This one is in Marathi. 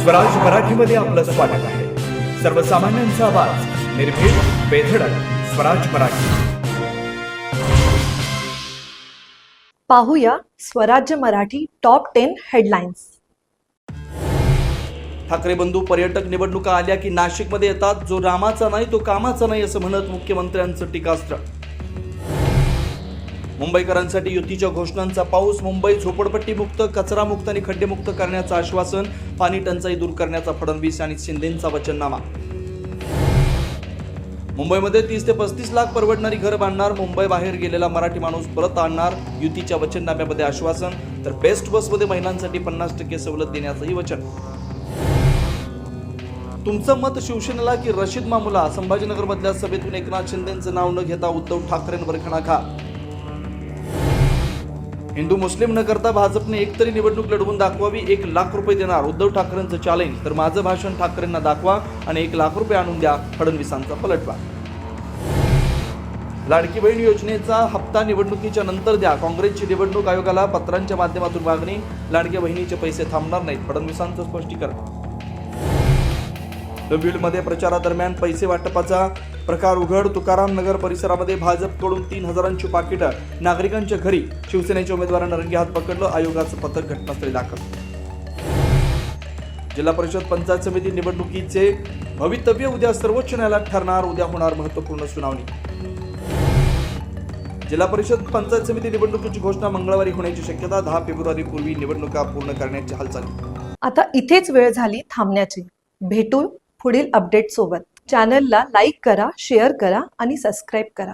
स्वराज मराठीमध्ये आपलं स्वागत आहे। सर्वसामान्यांचा आवाज, निर्भीड, बेधडक, स्वराज मराठी। पाहूया स्वराज्य मराठी टॉप 10 हेडलाईन्स। ठाकरे बंधू पर्यटक निवडणुका आल्या की नाशिकमध्ये येतात, जो रामाचा नाही तो कामाचा नाही असं म्हणत मुख्यमंत्र्यांचं टीकास्त्र। मुंबईकरांसाठी युतीच्या घोषणांचा पाऊस, मुंबई झोपडपट्टी मुक्त, कचरा मुक्त आणि खड्डे मुक्त करण्याचं आश्वासन, पाणी टंचाई दूर करण्याचा फडणवीस आणि शिंदेंचा वचननामा। मुंबईमध्ये 30 ते 35 लाख परवडणारी घर बांधणार, मुंबई बाहेर गेलेला मराठी माणूस परत आणणार, युतीच्या वचननाम्यामध्ये आश्वासन। तर बेस्ट बसमध्ये महिलांसाठी 50% सवलत देण्याचंही वचन। तुमचं मत शिवसेनेला की रशीद मामूला, संभाजीनगर मधल्या सभेतून एकनाथ शिंदेंचं नाव न घेता उद्धव ठाकरेंवर घणाघात। हिंदू मुस्लिम न करता भाजपने एकतरी निवडणूक लढवून दाखवावी, 1 लाख रुपये देणार उद्धव ठाकरेंचं चॅलेंज। तर माझं भाषण ठाकरेंना दाखवा आणि 1 लाख रुपये आणून द्या, फडणवीसांचा पलटवार। लाडकी बहीण योजनेचा हप्ता निवडणुकीच्या नंतर द्या, काँग्रेसची निवडणूक आयोगाला पत्रांच्या माध्यमातून मागणी। लाडक्या बहिणीचे पैसे थांबणार नाहीत, फडणवीसांचं स्पष्टीकरण। डोंबिवलीमध्ये प्रचारादरम्यान पैसे वाटपाचा प्रकार उघड, तुकाराम नगर परिसरामध्ये भाजपकडून 3000ची पाकिटं, नागरिकांच्या घरी शिवसेनेच्या उमेदवारांना रंगेहात पकडलं, आयोगाचं पथक घटनास्थळी दाखल। जिल्हा परिषद पंचायत समिती निवडणुकीचे भवितव्य उद्या सर्वोच्च न्यायालयात ठरणार, उद्या होणार महत्त्वपूर्ण सुनावणी। जिल्हा परिषद पंचायत समिती निवडणुकीची घोषणा मंगळवारी होण्याची शक्यता, 10 फेब्रुवारीपूर्वी निवडणुका पूर्ण करण्याची हालचाली। आता इथेच वेळ झाली थांबण्याची। भेटू पुढील अपडेट सोबत। चॅनलला लाईक करा, शेअर करा आणि सबस्क्राईब करा।